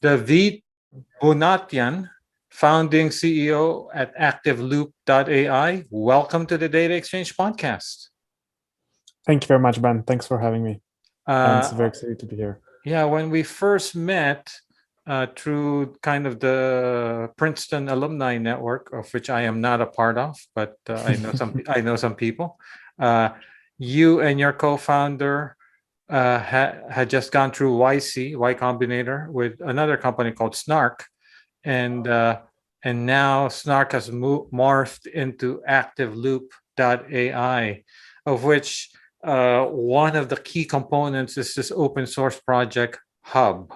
Davit Buniatyan, founding CEO at ActiveLoop.ai. Welcome to the Data Exchange podcast. Thank you very much, Ben. Thanks for having me. And it's very Uh, excited to be here. yeah, when we first met through kind of the Princeton alumni network, of which I am not a part of, but I know some people. You and your co-founder had just gone through Y Combinator, with another company called Snark, and now Snark has morphed into ActiveLoop.ai, of which one of the key components is this open source project Hub.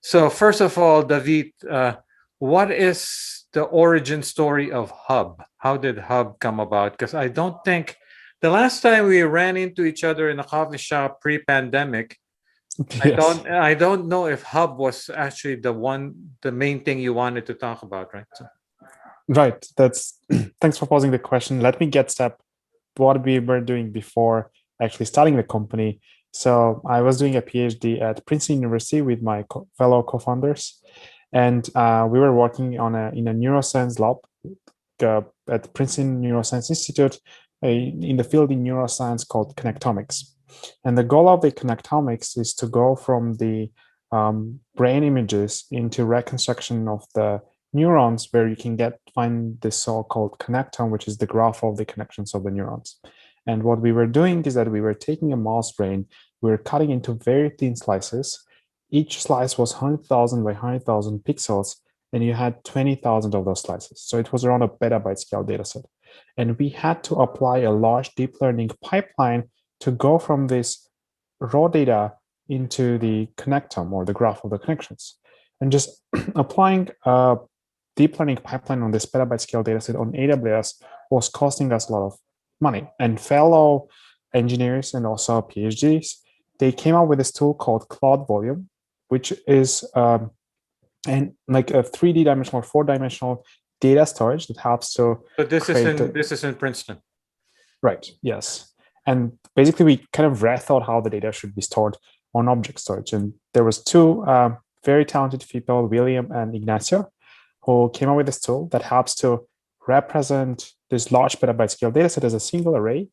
So first of all, David, what is the origin story of Hub? How did Hub come about? Because I don't think the last time we ran into each other in a coffee shop pre-pandemic, Yes. I don't know if Hub was actually the main thing you wanted to talk about, right? So, Right. That's thanks for posing the question. Let me get step what we were doing before actually starting the company. So I was doing a PhD at Princeton University with my fellow co-founders, and we were working on in a neuroscience lab at Princeton Neuroscience Institute in the field in neuroscience called connectomics. And the goal of the connectomics is to go from the brain images into reconstruction of the neurons, where you can find the so-called connectome, which is the graph of the connections of the neurons. And what we were doing is that we were taking a mouse brain, we were cutting into very thin slices. Each slice was 100,000 by 100,000 pixels, and you had 20,000 of those slices. So it was around a petabyte scale dataset. And we had to apply a large deep learning pipeline to go from this raw data into the connectome, or the graph of the connections. And just applying a deep learning pipeline on this petabyte scale dataset on AWS was costing us a lot of money. And fellow engineers and also PhDs, they came up with this tool called Cloud Volume, which is and like a 3D dimensional, 4-dimensional data storage that helps to. but this is in Princeton, right? Yes, and basically we kind of rethought how the data should be stored on object storage, and there was two very talented people, William and Ignacio, who came up with this tool that helps to represent this large petabyte scale dataset as a single array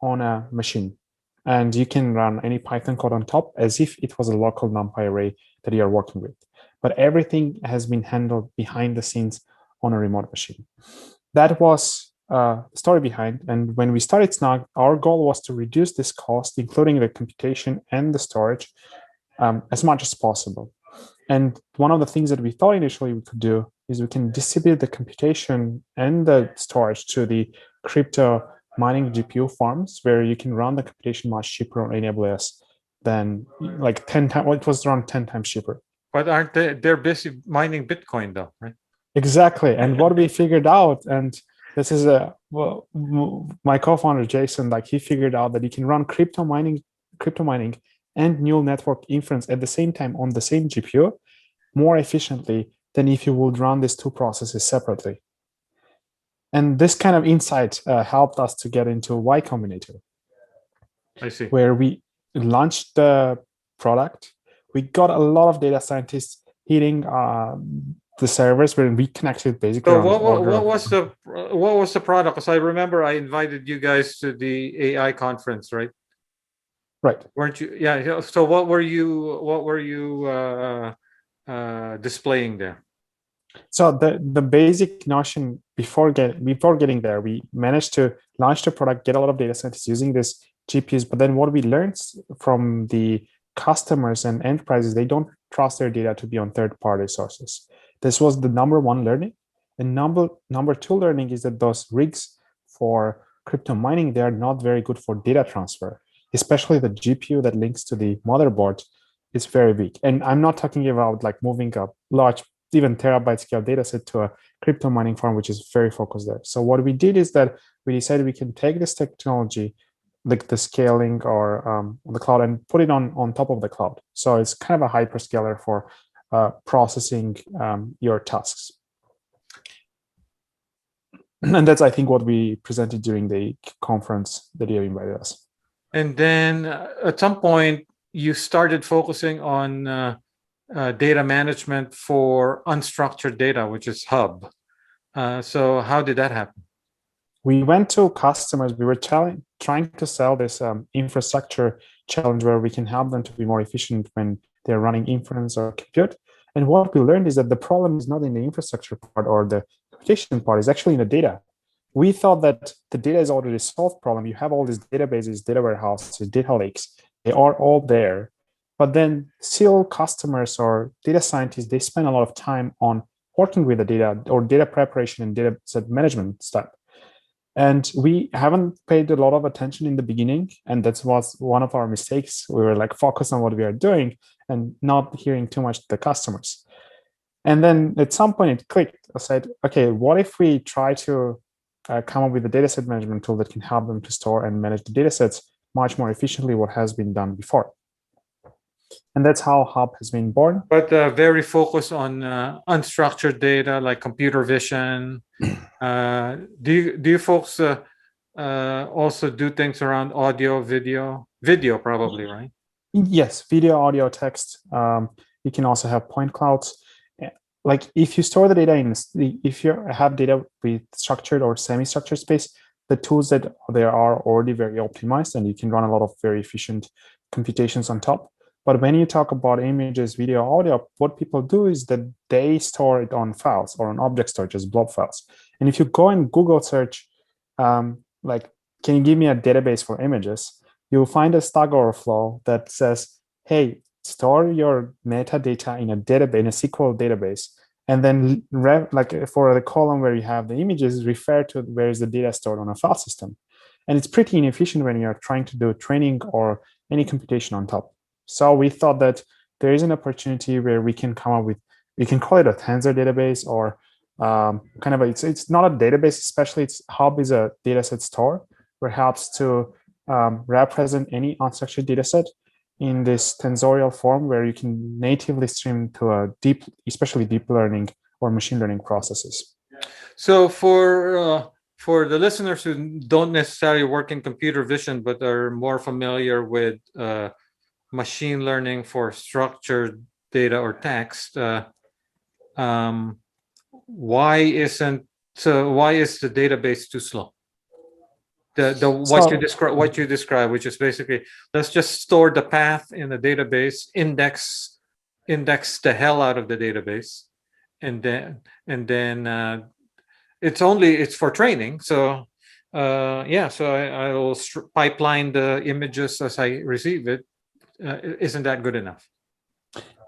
on a machine. And you can run any Python code on top as if it was a local NumPy array that you are working with. But everything has been handled behind the scenes on a remote machine. That was the story behind. And when we started Snark, our goal was to reduce this cost, including the computation and the storage, as much as possible. And one of the things that we thought initially we could do is we can distribute the computation and the storage to the crypto mining GPU farms, where you can run the computation much cheaper on AWS than like 10 times. Well, it was around 10 times cheaper. but aren't they're busy mining Bitcoin though, right? Exactly. And what we figured out, and this is my co-founder Jason, like he figured out that you can run crypto mining and neural network inference at the same time on the same GPU more efficiently than if you would run these two processes separately. And this kind of insight helped us to get into Y Combinator. I see. Where we launched the product. We got a lot of data scientists hitting the servers, where we connected basically. So what was the product? Because I remember I invited you guys to the AI conference, right? Right. Weren't you? Yeah. So what were you displaying there? So the basic notion before getting there, we managed to launch the product, get a lot of data scientists using this GPUs. But then what we learned from the customers and enterprises, they don't trust their data to be on third-party sources. This was the number one learning. And number two learning is that those rigs for crypto mining, they are not very good for data transfer, especially the GPU that links to the motherboard is very weak. And I'm not talking about like moving a large, even terabyte scale data set to a crypto mining farm, which is very focused there. So what we did is that we decided we can take this technology, like the scaling or on the cloud, and put it on top of the cloud. So it's kind of a hyperscaler for processing your tasks. And that's, I think, what we presented during the conference that you invited us. And then at some point, you started focusing on data management for unstructured data, which is Hub. So how did that happen? We went to customers. We were trying to sell this infrastructure challenge where we can help them to be more efficient when they're running inference or compute. And what we learned is that the problem is not in the infrastructure part or the computation part, it's actually in the data. We thought that the data is already a solved problem. You have all these databases, data warehouses, data lakes. They are all there. But then still customers or data scientists, they spend a lot of time on working with the data or data preparation and data set management stuff. And we haven't paid a lot of attention in the beginning. And that was one of our mistakes. We were like focused on what we are doing and not hearing too much to the customers. And then at some point it clicked. I said, okay, what if we try to come up with a dataset management tool that can help them to store and manage the datasets much more efficiently what has been done before. And that's how Hub has been born. But very focused on unstructured data like computer vision. Do you folks also do things around audio, video probably, right? Yes, video, audio, text. You can also have point clouds. Like if you store the data if you have data with structured or semi-structured space, the tools that there are already very optimized and you can run a lot of very efficient computations on top. But when you talk about images, video, audio, what people do is that they store it on files or on object storage as blob files. And if you go and Google search, like, can you give me a database for images? You'll find a Stack Overflow that says, hey, store your metadata in a database, in a SQL database, and then like for the column where you have the images, refer to where is the data stored on a file system. And it's pretty inefficient when you're trying to do training or any computation on top. So we thought that there is an opportunity where we can come up with, we can call it a tensor database or kind of it's not a database, especially it's Hub is a dataset store where it helps to represent any unstructured dataset in this tensorial form where you can natively stream to a especially deep learning or machine learning processes. So for the listeners who don't necessarily work in computer vision but are more familiar with machine learning for structured data or text, why is the database too slow? What you describe, which is basically let's just store the path in the database, index the hell out of the database, and then it's for training. So so I will pipeline the images as I receive it. Isn't that good enough?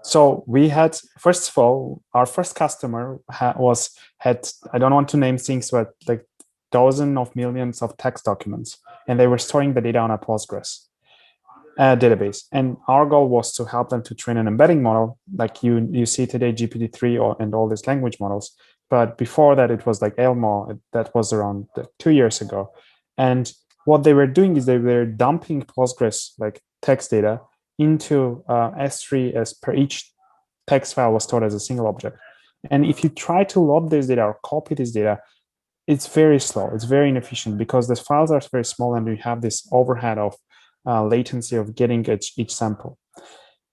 So we had, first of all, our first customer had I don't want to name things, but like dozens of millions of text documents, and they were storing the data on a Postgres database. And our goal was to help them to train an embedding model, like you see today, GPT-3 and all these language models. But before that, it was like Elmo. That was around 2 years ago. And what they were doing is they were dumping Postgres like text data into S3 as per each text file was stored as a single object. And if you try to load this data or copy this data, it's very slow. It's very inefficient because the files are very small and you have this overhead of latency of getting each sample.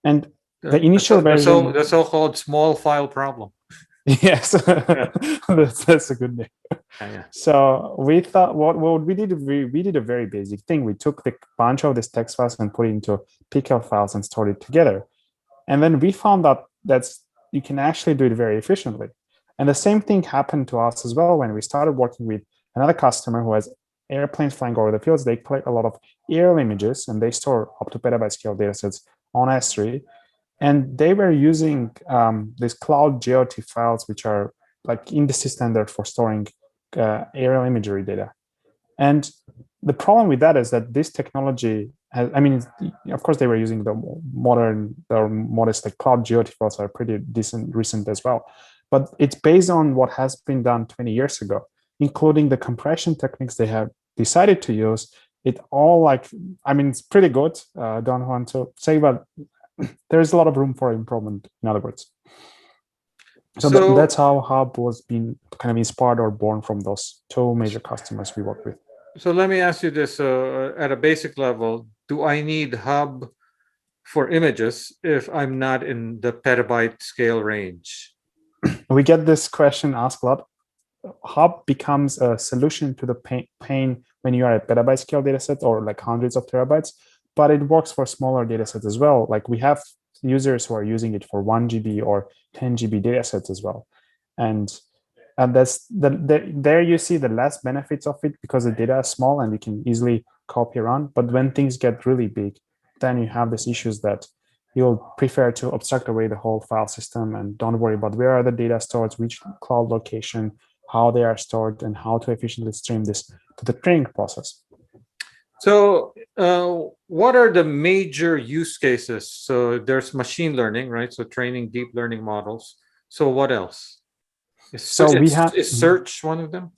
And the initial version, the so-called small file problem. Yes, that's a good name. Yeah. So we thought what we did a very basic thing. We took the bunch of these text files and put it into pickup files and stored it together. And then we found out that you can actually do it very efficiently. And the same thing happened to us as well when we started working with another customer who has airplanes flying over the fields. They collect a lot of aerial images and they store up to petabyte scale datasets on S3. And they were using these cloud GeoT files, which are like industry standard for storing aerial imagery data. And the problem with that is that this technology has, I mean, of course, they were using the modest like cloud GeoT files are pretty recent as well. But it's based on what has been done 20 years ago, including the compression techniques they have decided to use. It all like, I mean, it's pretty good. Don't want to say, but there's a lot of room for improvement, in other words. So that's how Hub was being kind of inspired or born from those two major customers we work with. So let me ask you this: at a basic level, do I need Hub for images if I'm not in the petabyte scale range? We get this question asked a lot. Hub becomes a solution to the pain when you are at petabyte scale dataset or like hundreds of terabytes, but it works for smaller datasets as well. Like we have users who are using it for 1 GB or 10 GB datasets as well. And that's there you see the less benefits of it because the data is small and you can easily copy around. But when things get really big, then you have these issues that you'll prefer to abstract away the whole file system and don't worry about where are the data stored, which cloud location, how they are stored, and how to efficiently stream this to the training process. So what are the major use cases? So there's machine learning, right? So training deep learning models. So what else? Is search one of them?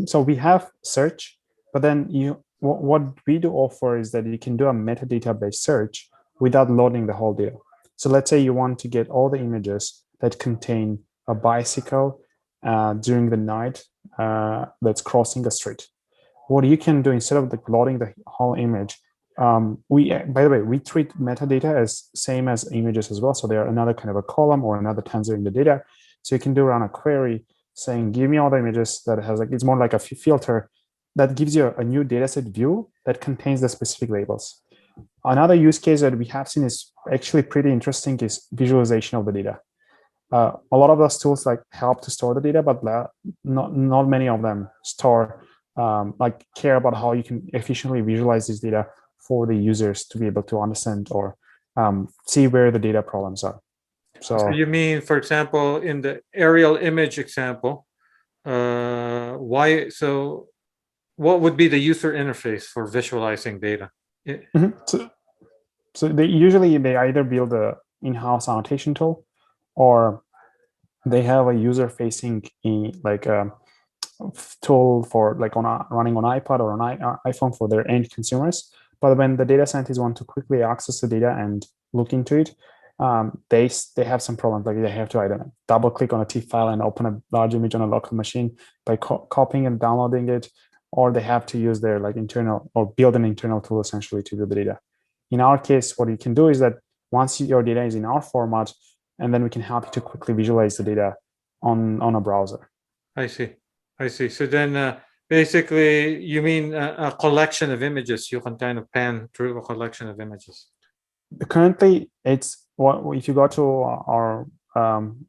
So we have search, but then what we do offer is that you can do a metadata-based search without loading the whole data. So let's say you want to get all the images that contain a bicycle during the night that's crossing a street. What you can do instead of loading the whole image, by the way, we treat metadata as same as images as well. So they're another kind of a column or another tensor in the data. So you can do run a query saying, give me all the images that has it's more like a filter that gives you a new dataset view that contains the specific labels. Another use case that we have seen is actually pretty interesting is visualization of the data. A lot of those tools like help to store the data, but not many of them store care about how you can efficiently visualize this data for the users to be able to understand or see where the data problems are. So you mean, for example, in the aerial image example, what would be the user interface for visualizing data? So they either build a in-house annotation tool, or they have a user-facing tool for running on iPad or on iPhone for their end consumers. But when the data scientists want to quickly access the data and look into it, they have some problems. Like they have to either double click on a TIFF file and open a large image on a local machine by copying and downloading it, or they have to use their internal or build an internal tool essentially to do the data. In our case, what you can do is that once your data is in our format, and then we can help you to quickly visualize the data on a browser. I see. So then basically you mean a collection of images. You can kind of pan through a collection of images. Currently, it's if you go to our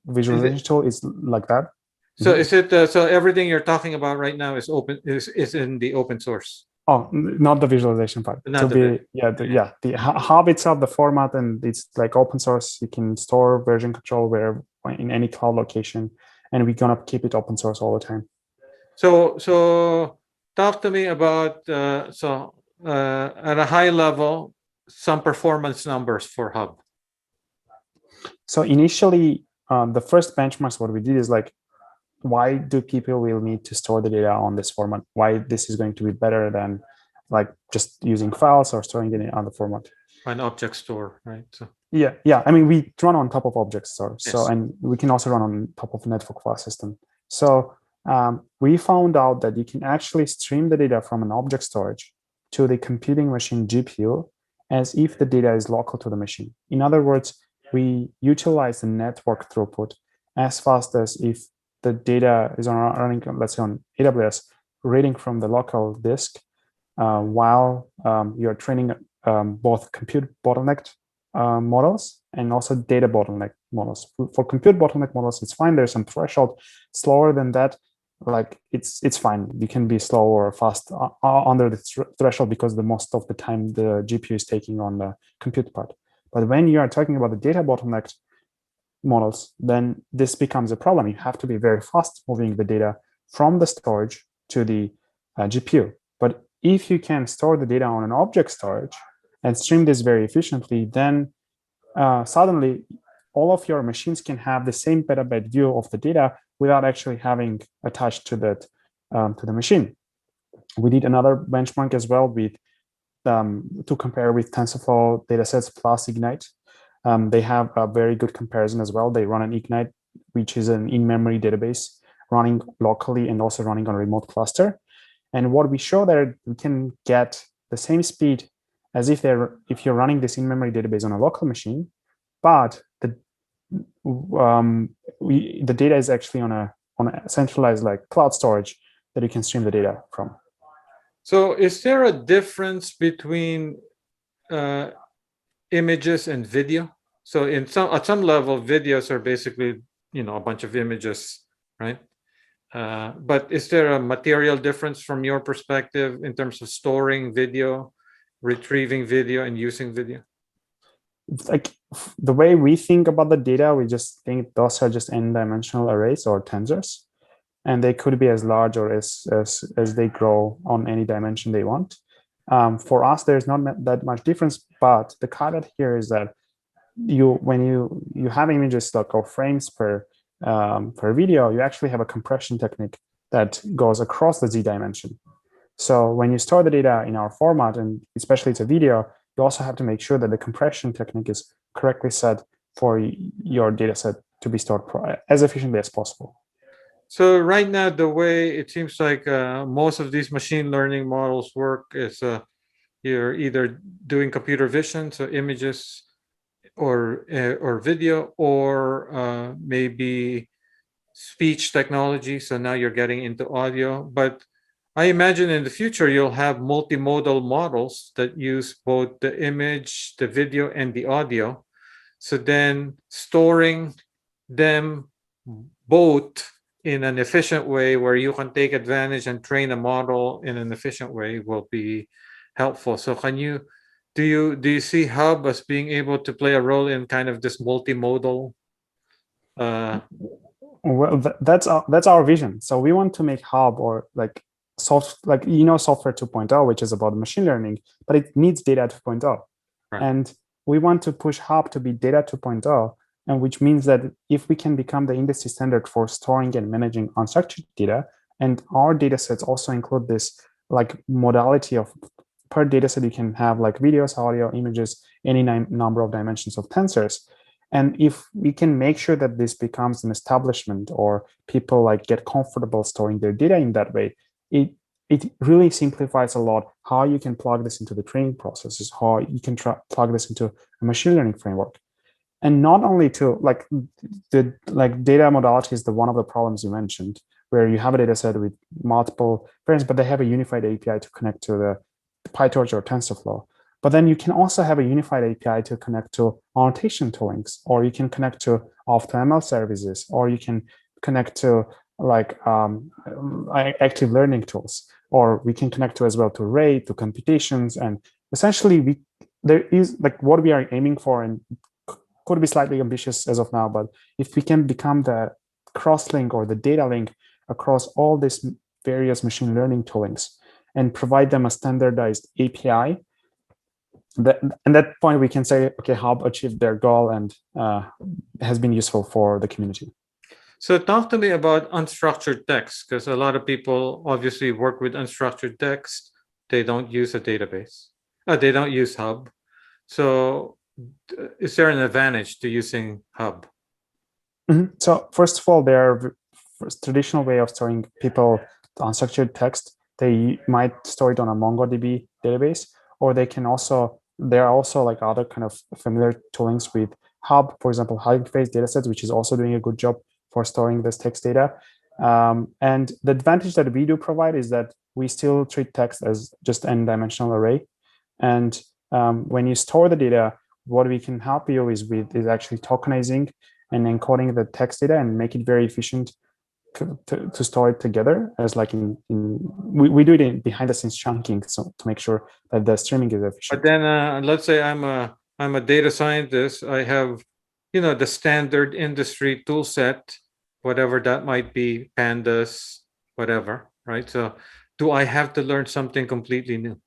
visualization tool, it's like that. So is it so everything you're talking about right now is open is in the open source? Oh, not the visualization part. The hub itself, the format, and it's like open source. You can store version control where in any cloud location, and we're gonna keep it open source all the time. So talk to me about at a high level, some performance numbers for Hub. So initially, the first benchmarks what we did is why do people will need to store the data on this format? Why this is going to be better than just using files or storing it in other format? An object store, right? So. Yeah. I mean, we run on top of object store. Yes. So, and we can also run on top of a network file system. So we found out that you can actually stream the data from an object storage to the computing machine GPU as if the data is local to the machine. In other words, we utilize the network throughput as fast as if the data is running, let's say on AWS, reading from the local disk while you're training both compute bottleneck models and also data bottleneck models. For compute bottleneck models, it's fine. There's some threshold. Slower than that, it's fine. You can be slow or fast under the threshold because the most of the time the GPU is taking on the compute part. But when you are talking about the data bottleneck models, then this becomes a problem. You have to be very fast moving the data from the storage to the GPU. But if you can store the data on an object storage and stream this very efficiently, then suddenly all of your machines can have the same petabyte view of the data without actually having attached to that to the machine. We did another benchmark as well with to compare with TensorFlow datasets plus Ignite. They have a very good comparison as well. They run an Ignite, which is an in-memory database running locally and also running on a remote cluster. And what we show there, we can get the same speed as if you're running this in-memory database on a local machine, but the data is actually on a centralized like cloud storage that you can stream the data from. So is there a difference between images and video? So at some level, videos are basically, a bunch of images, right? But is there a material difference from your perspective in terms of storing video, retrieving video, and using video? Like the way we think about the data, we just think those are just n-dimensional arrays or tensors, and they could be as large or as they grow on any dimension they want. For us, there's not that much difference, but the caveat here is that when you have images like or frames per video, you actually have a compression technique that goes across the z dimension. So when you store the data in our format, and especially it's a video, you also have to make sure that the compression technique is correctly set for your data set to be stored as efficiently as possible. So right now, the way it seems like most of these machine learning models work is you're either doing computer vision, so images or video, or maybe speech technology. So now you're getting into audio. But I imagine in the future, you'll have multimodal models that use both the image, the video, and the audio. So then storing them both in an efficient way where you can take advantage and train a model in an efficient way will be helpful. So do you see Hub as being able to play a role in kind of this multimodal? Well, that's our vision. So we want to make Hub or like software 2.0, which is about machine learning, but it needs data 2.0. Right. And we want to push Hub to be data 2.0, and which means that if we can become the industry standard for storing and managing unstructured data, and our data sets also include this like modality of per data set you can have like videos, audio, images, any number of dimensions of tensors. And if we can make sure that this becomes an establishment or people like get comfortable storing their data in that way, it really simplifies a lot how you can plug this into the training processes, how you can plug this into a machine learning framework. And not only to like the data modality is one of the problems you mentioned, where you have a data set with multiple parents, but they have a unified API to connect to the PyTorch or TensorFlow. But then you can also have a unified API to connect to annotation toolings, or you can connect to off-to-ML services, or you can connect to like active learning tools, or we can connect to as well to Ray, to computations. And essentially there is like what we are aiming for, and could be slightly ambitious as of now, but if we can become the cross-link or the data link across all these various machine learning toolings and provide them a standardized API, at that point we can say, okay, Hub achieved their goal and has been useful for the community. So talk to me about unstructured text, because a lot of people obviously work with unstructured text. They don't use a database. They don't use Hub. So is there an advantage to using Hub? Mm-hmm. So first of all, there are traditional way of storing unstructured text. They might store it on a MongoDB database, or they can also, there are also like other kind of familiar toolings with Hub, for example, Hugging Face datasets, which is also doing a good job for storing this text data. And the advantage that we do provide is that we still treat text as just an n-dimensional array. And when you store the data, what we can help you is actually tokenizing and encoding the text data and make it very efficient to store it together as like we do it in behind the scenes chunking, so to make sure that the streaming is efficient. But then let's say I'm a data scientist. I have, the standard industry tool set, whatever that might be, pandas, whatever, right? So do I have to learn something completely new?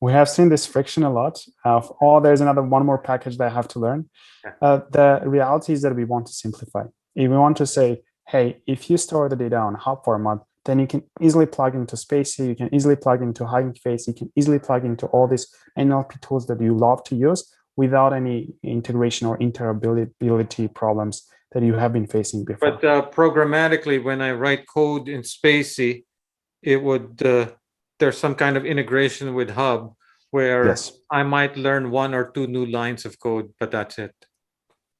We have seen this friction a lot of, there's one more package that I have to learn. Yeah. The reality is that we want to simplify. If we want to say, hey, if you store the data on Hub format, then you can easily plug into Spacey, you can easily plug into Hugging Face, you can easily plug into all these NLP tools that you love to use without any integration or interoperability problems that you have been facing before. But programmatically, when I write code in Spacey, it would there's some kind of integration with Hub. where Yes. I might learn 1 or 2 new lines of code, but that's it.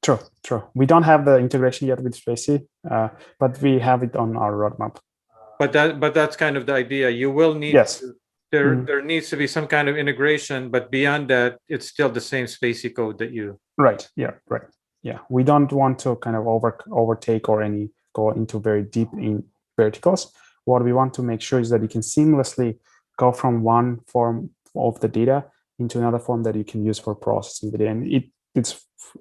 True, true. We don't have the integration yet with Tracy, but we have it on our roadmap. But that's kind of the idea. You will need Yes. there needs to be some kind of integration, but beyond that, it's still the same spacey code that you. Right. Yeah. Right. Yeah. We don't want to kind of overtake or go into very deep in verticals. What we want to make sure is that you can seamlessly go from one form of the data into another form that you can use for processing the data. And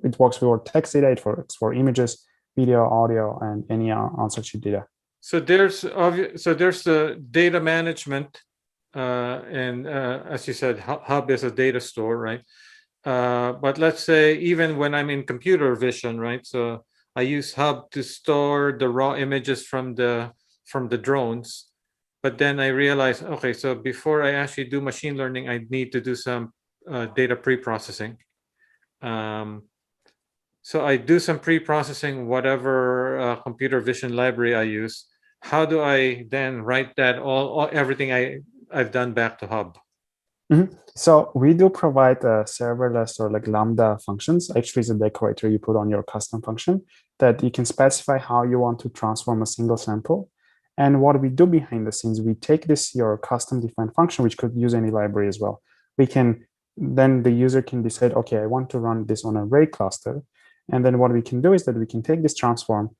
it works for text data, it works for images, video, audio, and any unstructured data. So there's the data management, and as you said, Hub is a data store, right? But let's say even when I'm in computer vision, right? So I use Hub to store the raw images from the drones. But then I realize, okay, so before I actually do machine learning, I need to do some data pre-processing. So I do some pre-processing, whatever computer vision library I use. How do I then write that everything I've done back to Hub? Mm-hmm. So we do provide serverless or like Lambda functions. Actually, it's a decorator you put on your custom function that you can specify how you want to transform a single sample. And what we do behind the scenes, we take this your custom defined function, which could use any library as well. Then the user can decide, okay, I want to run this on an array cluster. And then what we can do is that we can take this transform,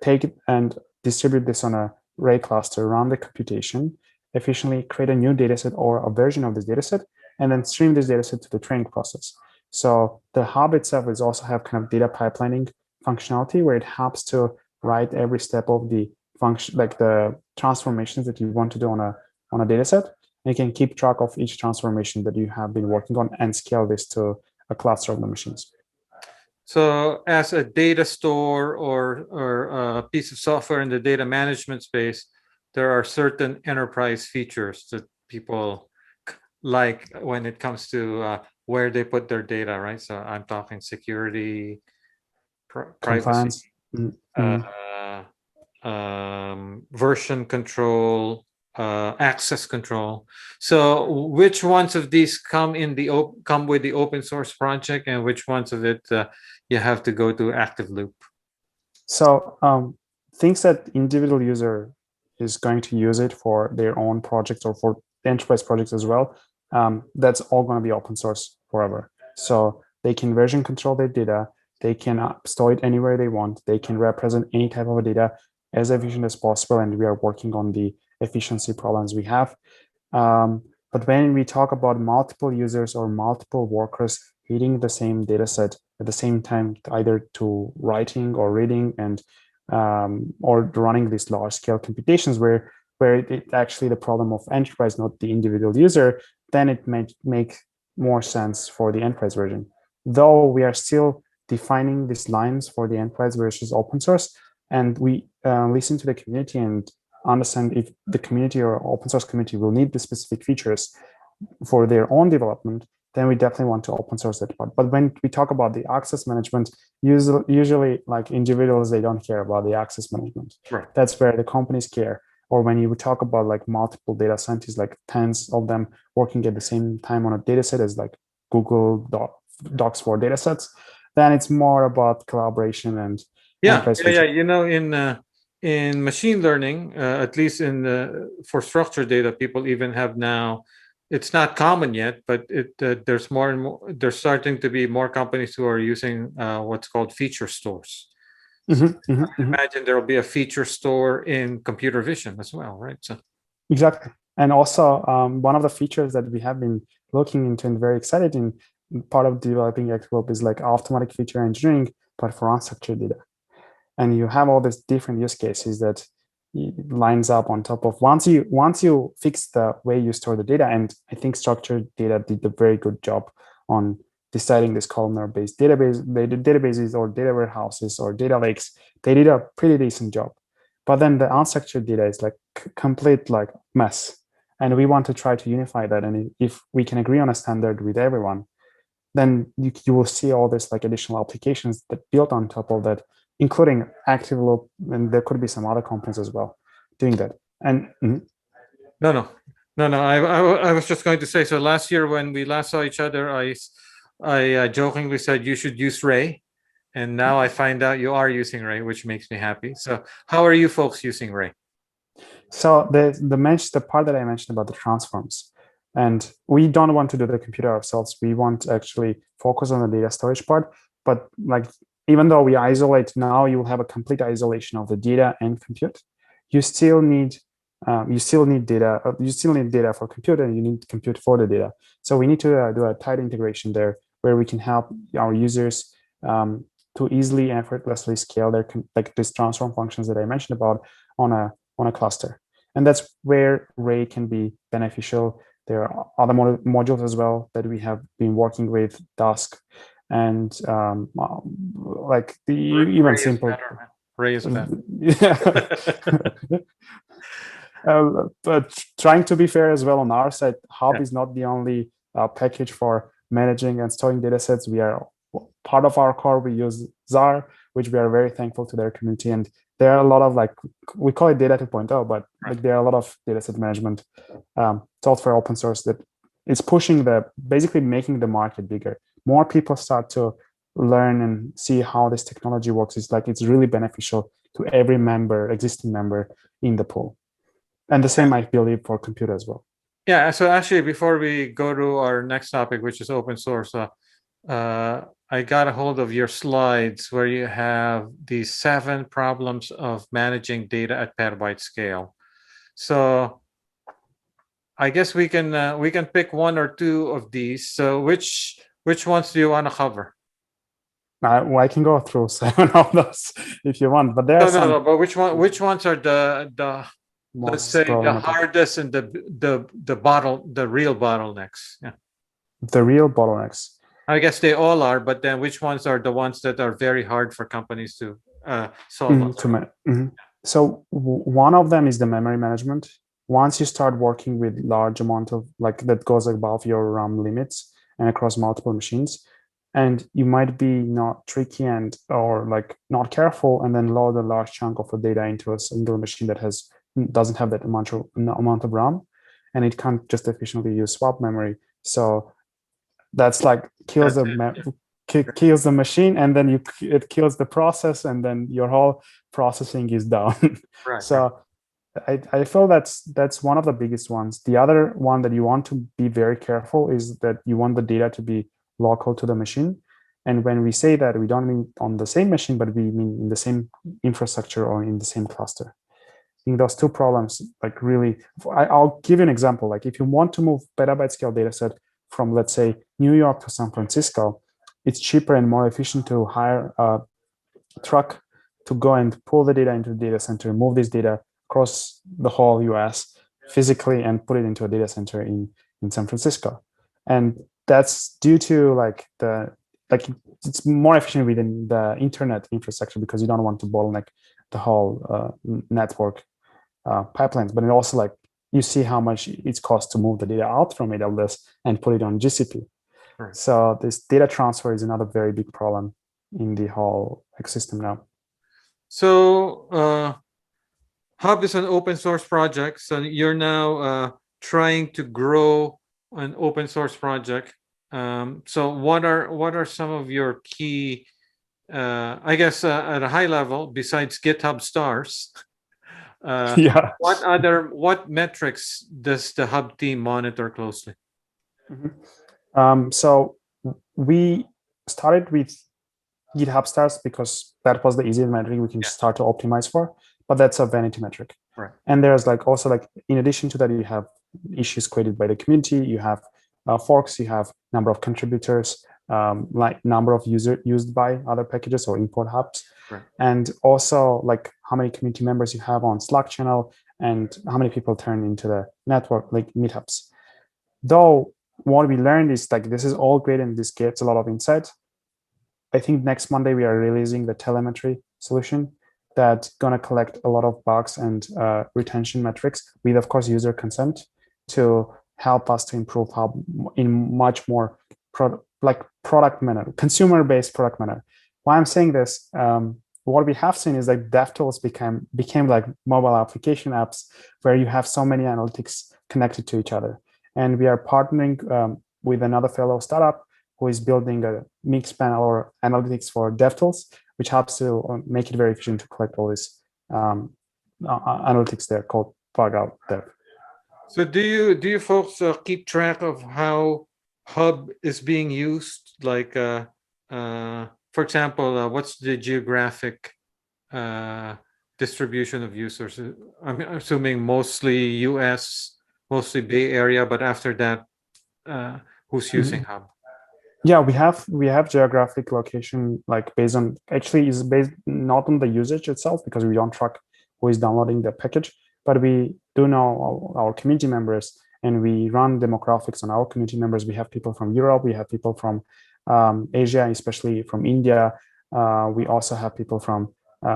take it and distribute this on a array cluster, run the computation, efficiently create a new dataset or a version of this dataset, and then stream this dataset to the training process. So the hub itself is also have kind of data pipelining functionality where it helps to write every step of the function, like the transformations that you want to do on a dataset. And you can keep track of each transformation that you have been working on and scale this to a cluster of the machines. So as a data store or a piece of software in the data management space, there are certain enterprise features that people like when it comes to where they put their data, right? So I'm talking security, privacy, version control, access control. So which ones of these come with the open source project, and which ones of it you have to go to ActiveLoop? So things that individual user is going to use it for their own projects or for enterprise projects as well, that's all going to be open source forever. So they can version control their data. They can store it anywhere they want. They can represent any type of data as efficient as possible. And we are working on the efficiency problems we have. But when we talk about multiple users or multiple workers hitting the same data set at the same time, either to writing or reading and or running these large scale computations where it actually the problem of enterprise, not the individual user, then it may make more sense for the enterprise version. Though we are still defining these lines for the enterprise versus open source, and we listen to the community and understand if the community or open source community will need the specific features for their own development, then we definitely want to open source that part. But when we talk about the access management, usually like individuals, they don't care about the access management. Right. That's where the companies care. Or when you talk about like multiple data scientists, like tens of them working at the same time on a data set as like Google Docs for data sets, then it's more about collaboration and yeah. You know, in machine learning, at least for structured data, people even have now. It's not common yet, but there's more and more. There's starting to be more companies who are using what's called feature stores. Imagine there will be a feature store in computer vision as well, right? So exactly, and also one of the features that we have been looking into and very excited in part of developing ActiveLoop is like automatic feature engineering, but for unstructured data. And you have all these different use cases that lines up on top of once you fix the way you store the data. And I think structured data did a very good job on deciding this columnar based databases or data warehouses or data lakes. They did a pretty decent job, but then the unstructured data is like complete like mess, and we want to try to unify that. And if we can agree on a standard with everyone, then you will see all this like additional applications that built on top of that, including ActiveLoop, and there could be some other companies as well doing that. And no, No, no, I was just going to say, so last year when we last saw each other, I jokingly said you should use Ray. And now I find out you are using Ray, which makes me happy. So how are you folks using Ray? So the part that I mentioned about the transforms, and we don't want to do the computer ourselves. We want to actually focus on the data storage part. But like, even though we isolate now, you will have a complete isolation of the data and compute. You still need data. You still need data for compute, and you need compute for the data. So we need to do a tight integration there, where we can help our users to easily and effortlessly scale their like these transform functions that I mentioned about on a cluster. And that's where Ray can be beneficial. There are other modules as well that we have been working with, Dusk, and like the even Ray simple. is better, man. Ray is better. Yeah. But trying to be fair as well on our side, Hub is not the only package for managing and storing data sets. We are part of our core. We use ZAR, which we are very thankful to their community. And there are a lot of, like, we call it data 2.0, but like there are a lot of data set management software open source that is pushing basically making the market bigger. More people start to learn and see how this technology works. It's really beneficial to every existing member in the pool. And the same, I believe, for compute as well. Yeah. So actually, before we go to our next topic, which is open source, I got a hold of your slides where you have the 7 problems of managing data at petabyte scale. So I guess we can pick 1 or 2 of these. So which ones do you want to cover? I can go through 7 of those if you want, but there are some. No. But which ones are the let's say the hardest and the real bottlenecks? Yeah. The real bottlenecks. I guess they all are, but then which ones are the ones that are very hard for companies to solve? So one of them is the memory management. Once you start working with large amount of, like, that goes above your RAM limits and across multiple machines, and you might be not tricky or like not careful, and then load a large chunk of the data into a single machine that doesn't have that amount of RAM, and it can't just efficiently use swap memory. So that's like kills the machine, and then it kills the process, and then your whole processing is down. So I feel that's one of the biggest ones. The other one that you want to be very careful is that you want the data to be local to the machine. And when we say that, we don't mean on the same machine, but we mean in the same infrastructure or in the same cluster. I think those 2 problems, like, really, I'll give you an example. Like, if you want to move petabyte scale data set from, let's say, New York to San Francisco, it's cheaper and more efficient to hire a truck to go and pull the data into the data center, move this data across the whole US physically, and put it into a data center in San Francisco. And that's due to it's more efficient within the internet infrastructure, because you don't want to bottleneck the whole network pipelines. But it also, like, you see how much it costs to move the data out from AWS and put it on GCP. Right. So this data transfer is another very big problem in the whole ecosystem now. So Hub is an open source project. So you're now trying to grow an open source project. So what are some of your key, I guess, at a high level, besides GitHub stars? What metrics does the Hub team monitor closely? So we started with GitHub stars because that was the easiest metric we can start to optimize for, but that's a vanity metric. Right. And there's also in addition to that, you have issues created by the community, you have forks, you have number of contributors, like number of used by other packages or import hubs. Right. And also like how many community members you have on Slack channel and how many people turn into the network, like meetups. Though what we learned is this is all great and this gets a lot of insight. I think next Monday we are releasing the telemetry solution that's going to collect a lot of bugs and retention metrics with, of course, user consent to help us to improve Hub in much more product manner, consumer-based product manner. Why I'm saying this, what we have seen is like DevTools became like mobile application apps where you have so many analytics connected to each other. And we are partnering with another fellow startup who is building a mixed panel or analytics for DevTools, which helps to make it very efficient to collect all this analytics there called Bug Out Dev. So do you folks keep track of how Hub is being used? Like, for example, what's the geographic distribution of users? I'm assuming mostly US, mostly Bay Area, but after that, who's using Hub? Yeah, we have geographic location like based on actually is based not on the usage itself because we don't track who is downloading the package, but we do know our community members and we run demographics on our community members. We have people from Europe, we have people from Asia, especially from India. We also have people from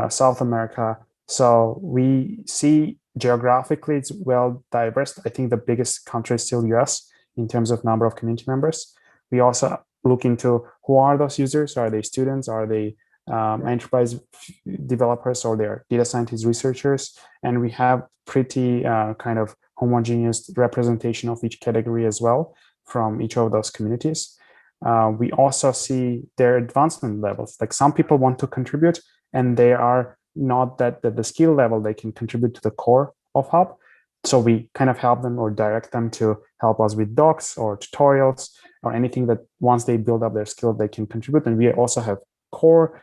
South America. So we see geographically it's well diverse. I think the biggest country is still US in terms of number of community members. We also look into who are those users. Are they students? Are they enterprise developers or they're data scientists, researchers? And we have pretty kind of homogeneous representation of each category as well from each of those communities. We also see their advancement levels. Like some people want to contribute and they are not that the skill level they can contribute to the core of Hub. So we kind of help them or direct them to help us with docs or tutorials or anything that once they build up their skill, they can contribute. And we also have core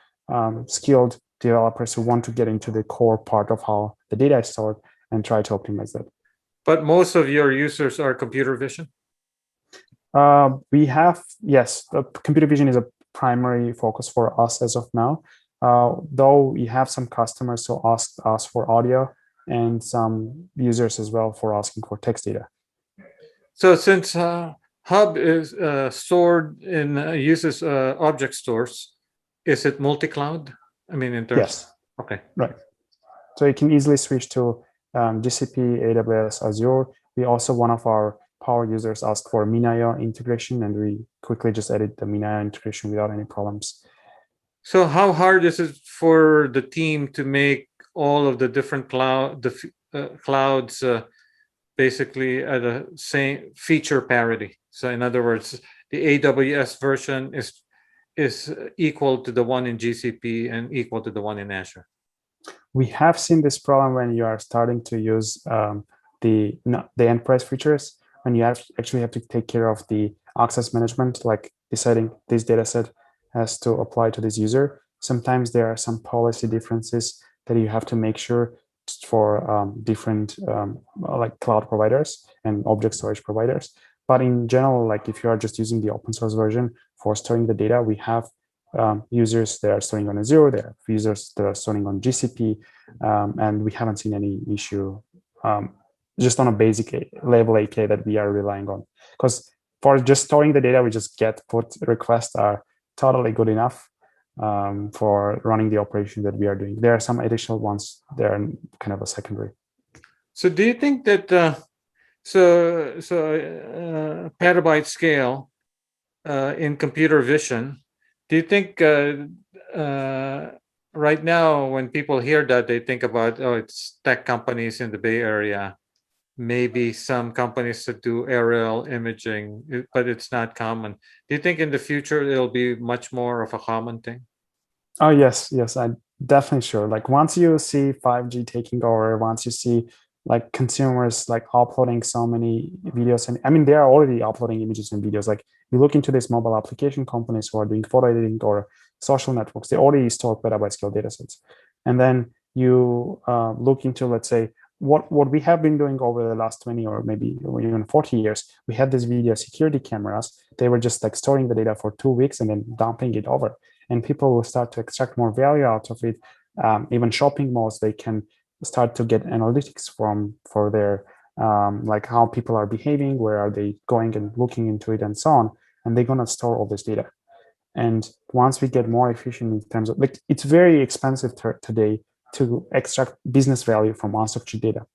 skilled developers who want to get into the core part of how the data is stored and try to optimize that. But most of your users are computer vision? We have, yes, the computer vision is a primary focus for us as of now. Though we have some customers who ask us for audio and some users as well for asking for text data. So since Hub is stored in uses object stores, is it multi-cloud? I mean, in terms. Yes. Okay. Right. So you can easily switch to GCP, AWS, Azure. We also, one of our power users asked for Minayo integration, and we quickly just added the Minayo integration without any problems. So how hard is it for the team to make all of the different clouds basically at the same feature parity? So in other words, the AWS version is equal to the one in GCP and equal to the one in Azure. We have seen this problem when you are starting to use the enterprise features, when you actually have to take care of the access management, like deciding this data set has to apply to this user. Sometimes there are some policy differences that you have to make sure for different like cloud providers and object storage providers. But in general, like if you are just using the open source version for storing the data, we have users that are storing on Azure, there are users that are storing on GCP, and we haven't seen any issue just on a basic level API that we are relying on. Because for just storing the data, we just get put requests are totally good enough for running the operation that we are doing. There are some additional ones that are kind of a secondary. So do you think that petabyte scale in computer vision, do you think right now when people hear that, they think about, oh, it's tech companies in the Bay Area, maybe some companies that do aerial imaging, but it's not common. Do you think in the future it'll be much more of a common thing? Oh, yes, I'm definitely sure. Like once you see 5G taking over, once you see like consumers like uploading so many videos, and I mean, they are already uploading images and videos. Like you look into these mobile application companies who are doing photo editing or social networks, they already store petabyte scale data sets. And then you look into, let's say, what we have been doing over the last 20 or maybe even 40 years. We had these video security cameras. They were just like storing the data for 2 weeks and then dumping it over. And people will start to extract more value out of it. Even shopping malls, they can start to get analytics for their like how people are behaving, where are they going and looking into it and so on. And they're gonna store all this data. And once we get more efficient in terms of, like, it's very expensive today to extract business value from unstructured data.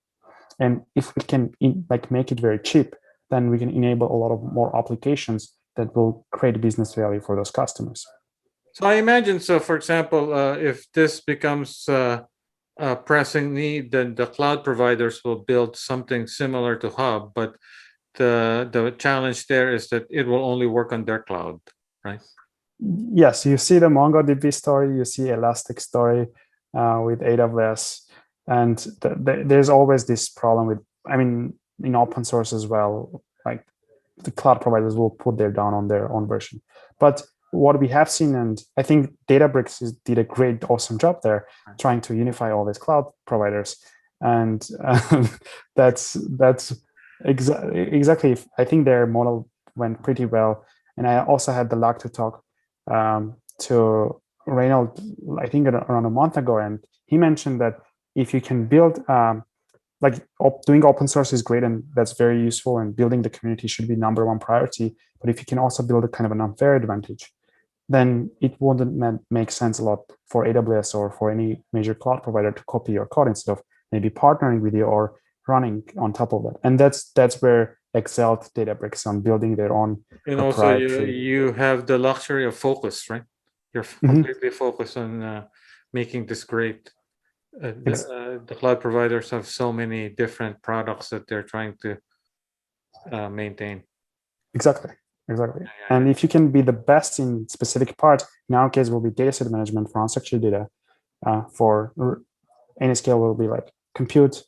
And if we can like make it very cheap, then we can enable a lot of more applications that will create business value for those customers. So I imagine, so for example, if this becomes a pressing need, then the cloud providers will build something similar to Hub, but the challenge there is that it will only work on their cloud, right? Yes, you see the MongoDB story, you see Elastic story with AWS, and there's always this problem with, I mean, in open source as well, like the cloud providers will put their down on their own version. But what we have seen, and I think Databricks did a great, awesome job there, trying to unify all these cloud providers, and that's exactly. I think their model went pretty well, and I also had the luck to talk to Reynold, I think around a month ago, and he mentioned that if you can build like doing open source is great and that's very useful, and building the community should be number one priority. But if you can also build a kind of an unfair advantage, then it wouldn't make sense a lot for AWS or for any major cloud provider to copy your code instead of maybe partnering with you or running on top of that. And that's where excelled Databricks on building their own And also, proprietary. you have the luxury of focus, right? You're completely focused on making this great. The cloud providers have so many different products that they're trying to maintain. Exactly. And if you can be the best in specific part, in our case, will be data set management for unstructured data. For any scale will be like compute,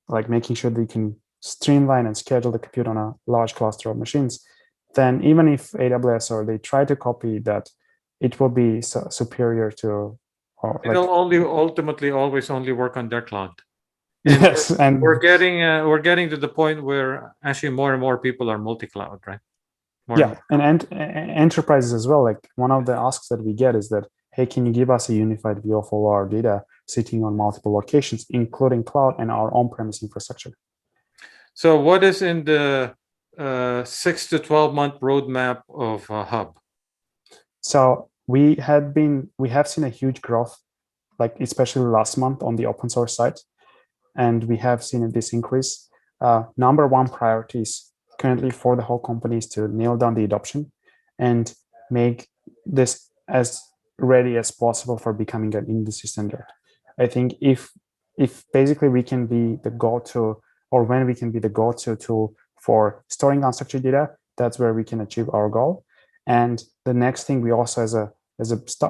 like making sure that you can streamline and schedule the compute on a large cluster of machines. Then even if AWS or they try to copy that, it will be superior to. Or like, It'll only ultimately always only work on their cloud. And yes, and we're getting to the point where actually more and more people are multi-cloud, right? Yeah, and enterprises as well. Like one of the asks that we get is that, hey, can you give us a unified view of all our data sitting on multiple locations, including cloud and our on-premise infrastructure? So what is in the 6 to 12 month roadmap of Hub? So we have seen a huge growth, like especially last month on the open source side, and we have seen this increase. Number one priorities currently for the whole company is to nail down the adoption and make this as ready as possible for becoming an industry standard. I think if basically we can be the go-to, or when we can be the go-to tool for storing unstructured data, that's where we can achieve our goal. And the next thing, we also as a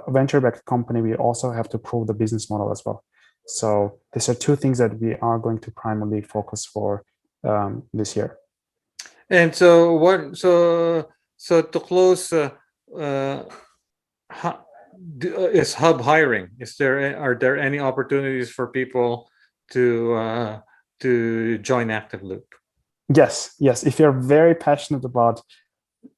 venture-backed company, we also have to prove the business model as well. So these are two things that we are going to primarily focus for this year. And so what? So to close, is Hub hiring? Are there any opportunities for people to join ActiveLoop? Yes. If you're very passionate about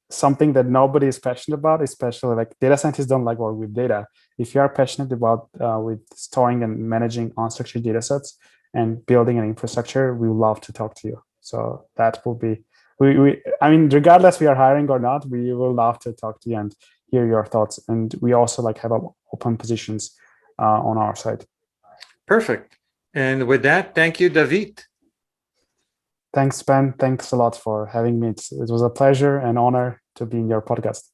something that nobody is passionate about, especially like data scientists don't like work with data. If you are passionate about with storing and managing unstructured data sets and building an infrastructure, we would love to talk to you. So that will be, I mean, regardless we are hiring or not, we will love to talk to you and hear your thoughts. And we also like have open positions on our side. Perfect. And with that, thank you, Davit. Thanks, Ben. Thanks a lot for having me. It was a pleasure and honor to be in your podcast.